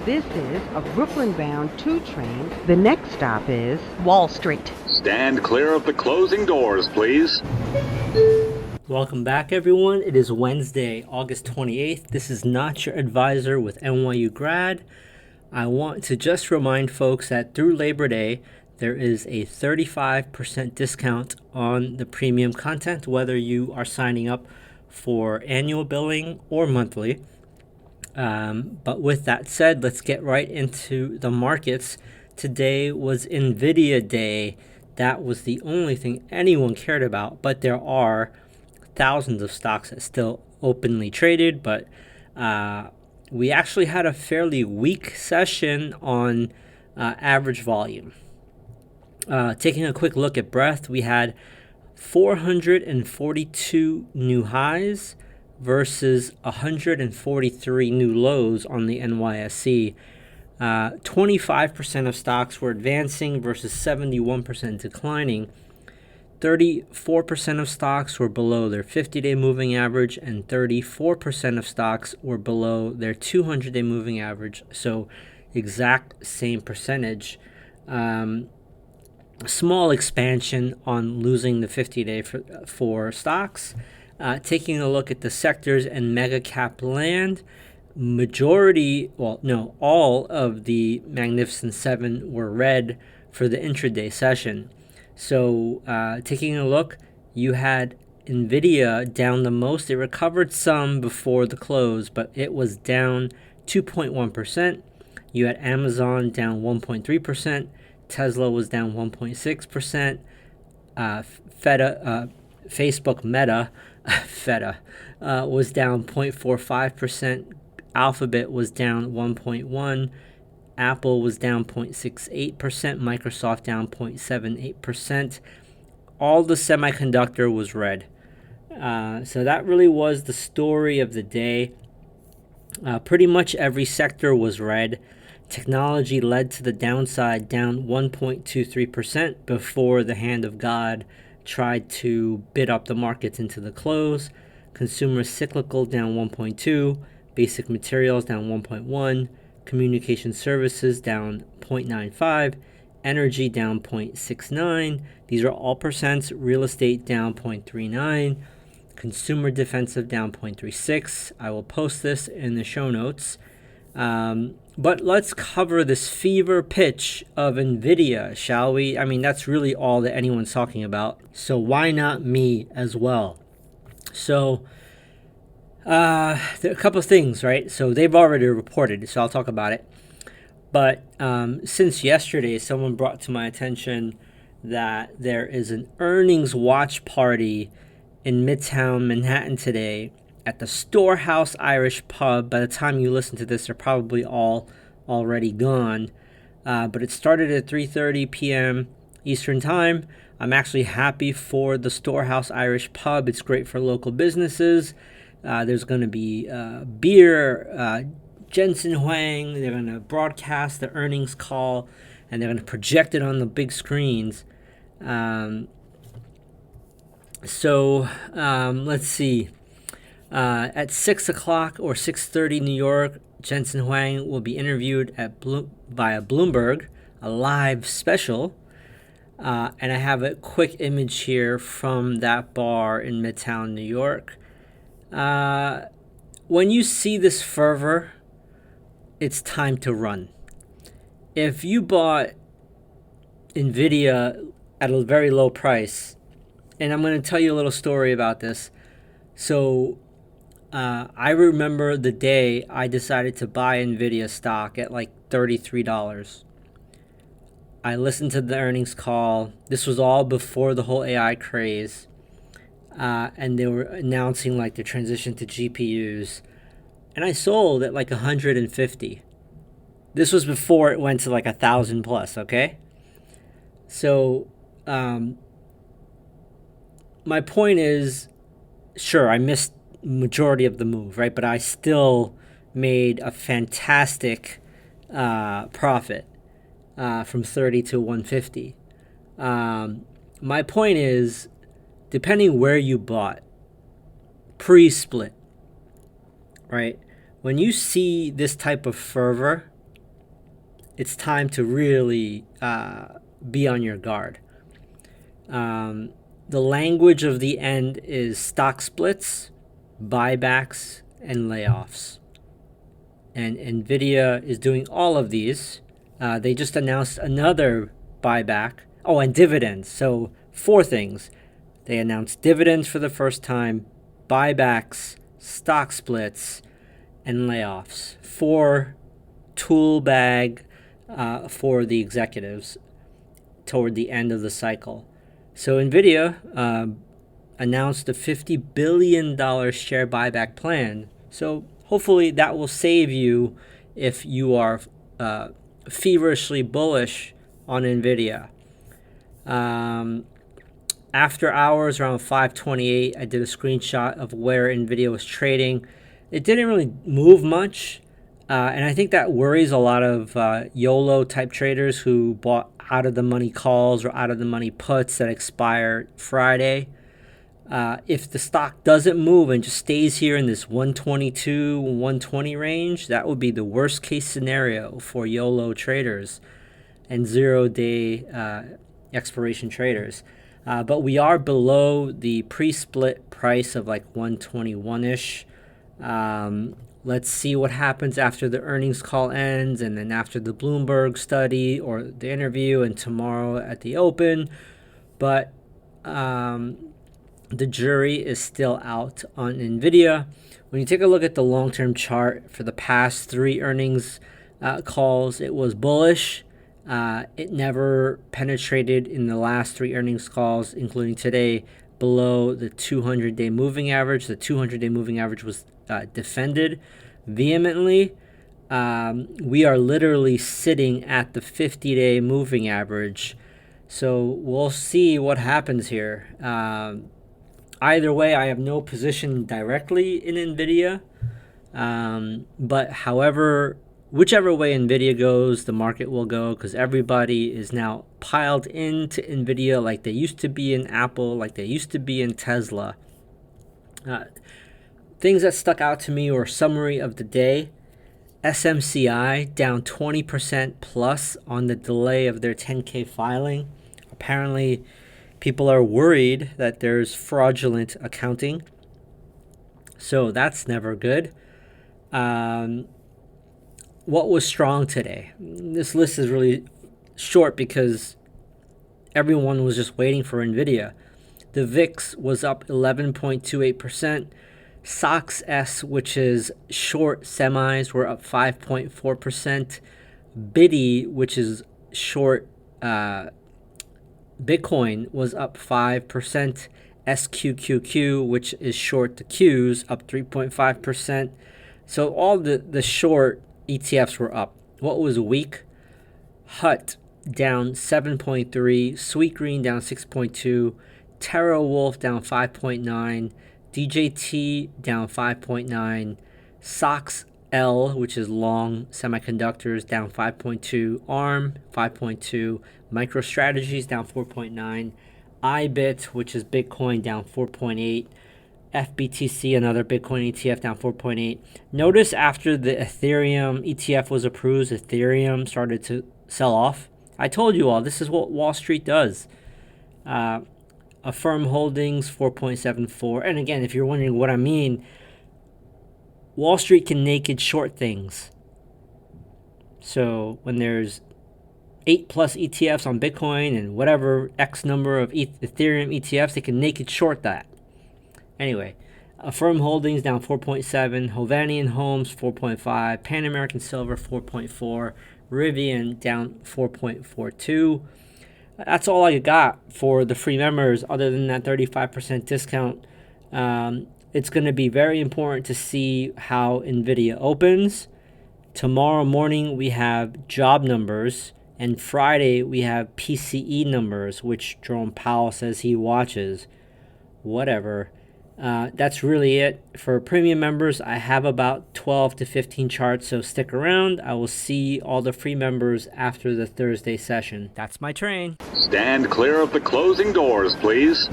This is a Brooklyn-bound 2 train. The next stop is Wall Street. Stand clear of the closing doors, please. Welcome back, everyone. It is Wednesday, August 28th. This is Not Your Advisor with NYU Grad. I want to just remind folks that through Labor Day, there is a 35% discount on the premium content, whether you are signing up for annual billing or monthly. But with that said, let's get right into the markets. Today was NVIDIA Day. That was the only thing anyone cared about, but there are thousands of stocks that still openly traded, but we actually had a fairly weak session on average volume. Taking a quick look at breadth, we had 442 new highs versus 143 new lows on the NYSE. 25% of stocks were advancing versus 71% declining. 34% of stocks were below their 50-day moving average, and 34% of stocks were below their 200-day moving average. So exact same percentage. Small expansion on losing the 50-day for stocks. Taking a look at the sectors and mega cap land, all of the Magnificent Seven were red for the intraday session. So taking a look, you had NVIDIA down the most. It recovered some before the close, but it was down 2.1%. You had Amazon down 1.3%. Tesla was down 1.6%. Facebook Meta was down 0.45%. Alphabet was down 1.1%. Apple was down 0.68%. Microsoft down 0.78%. All the semiconductor was red. So that really was the story of the day. Pretty much every sector was red. Technology led to the downside, down 1.23% before the hand of God tried to bid up the markets into the close. Consumer cyclical down 1.2%. Basic materials down 1.1%. Communication services down 0.95%. Energy down 0.69%. These are all percents. Real estate down 0.39%. Consumer defensive down 0.36%. I will post this in the show notes. But let's cover this fever pitch of NVIDIA, shall we? I mean, that's really all that anyone's talking about. So why not me as well? So there are a couple of things, right? So they've already reported, so I'll talk about it. But since yesterday, someone brought to my attention that there is an earnings watch party in Midtown Manhattan today at the Storehouse Irish Pub. By the time you listen to this, they're probably all already gone. But it started at 3:30 p.m. Eastern Time. I'm actually happy for the Storehouse Irish Pub. It's great for local businesses. There's going to be beer, Jensen Huang. They're going to broadcast the earnings call, and they're going to project it on the big screens. Let's see. At 6 o'clock or 6:30 New York, Jensen Huang will be interviewed via Bloomberg, a live special. And I have a quick image here from that bar in Midtown, New York. When you see this fervor, it's time to run. If you bought NVIDIA at a very low price, and I'm going to tell you a little story about this. So I remember the day I decided to buy NVIDIA stock at like $33. I listened to the earnings call. This was all before the whole AI craze. And they were announcing like the transition to GPUs. And I sold at like 150. This was before it went to like 1,000 plus, okay? So my point is, sure, I missed majority of the move, right? But I still made a fantastic profit from 30 to 150. My point is, depending where you bought, pre-split, right? When you see this type of fervor, it's time to really be on your guard. The language of the end is stock splits, buybacks, and layoffs. And NVIDIA is doing all of these. They just announced another buyback. Oh, and dividends. So 4 things. They announced dividends for the first time, buybacks, stock splits, and layoffs. 4 tool bag for the executives toward the end of the cycle. So NVIDIA announced a $50 billion share buyback plan. So hopefully that will save you if you are feverishly bullish on NVIDIA. After hours, around 5:28, I did a screenshot of where NVIDIA was trading. It didn't really move much, and I think that worries a lot of YOLO type traders who bought out of the money calls or out of the money puts that expire Friday. If the stock doesn't move and just stays here in this 122, 120 range, that would be the worst case scenario for YOLO traders and 0-day expiration traders. But we are below the pre-split price of like 121-ish. Let's see what happens after the earnings call ends, and then after the Bloomberg study or the interview, and tomorrow at the open. But the jury is still out on NVIDIA. When you take a look at the long-term chart for the past 3 earnings calls, it was bullish. It never penetrated in the last 3 earnings calls, including today, below the 200-day moving average. The 200-day moving average was defended vehemently. We are literally sitting at the 50-day moving average. So we'll see what happens here. Either way, I have no position directly in NVIDIA. But whichever way NVIDIA goes, the market will go, because everybody is now piled into NVIDIA like they used to be in Apple, like they used to be in Tesla. Things that stuck out to me were summary of the day. SMCI down 20% plus on the delay of their 10K filing. Apparently, people are worried that there's fraudulent accounting. So that's never good. What was strong today? This list is really short because everyone was just waiting for NVIDIA. The VIX was up 11.28%. SOX S, which is short semis, were up 5.4%. BIDI, which is short Bitcoin, was up 5%. SQQQ, which is short the Qs, up 3.5%. So all the short ETFs were up. What was weak? HUT down 7.3, Sweetgreen down 6.2, TerraWolf down 5.9, DJT down 5.9, SOX L, which is long semiconductors, down 5.2, ARM 5.2, MicroStrategies down 4.9, IBIT, which is Bitcoin, down 4.8, FBTC, another Bitcoin ETF, down 4.8. Notice after the Ethereum ETF was approved, Ethereum started to sell off. I told you all, this is what Wall Street does. Affirm Holdings, 4.74. And again, if you're wondering what I mean, Wall Street can naked short things. So when there's 8+ ETFs on Bitcoin and whatever X number of Ethereum ETFs, they can naked short that. Anyway, Affirm Holdings down 4.7, Hovanian Homes 4.5, Pan American Silver 4.4, Rivian down 4.42. That's all I got for the free members, other than that 35% discount. It's going to be very important to see how NVIDIA opens. Tomorrow morning we have job numbers, and Friday we have PCE numbers, which Jerome Powell says he watches. Whatever. That's really it. For premium members, I have about 12 to 15 charts, so stick around. I will see all the free members after the Thursday session. That's my train. Stand clear of the closing doors, please.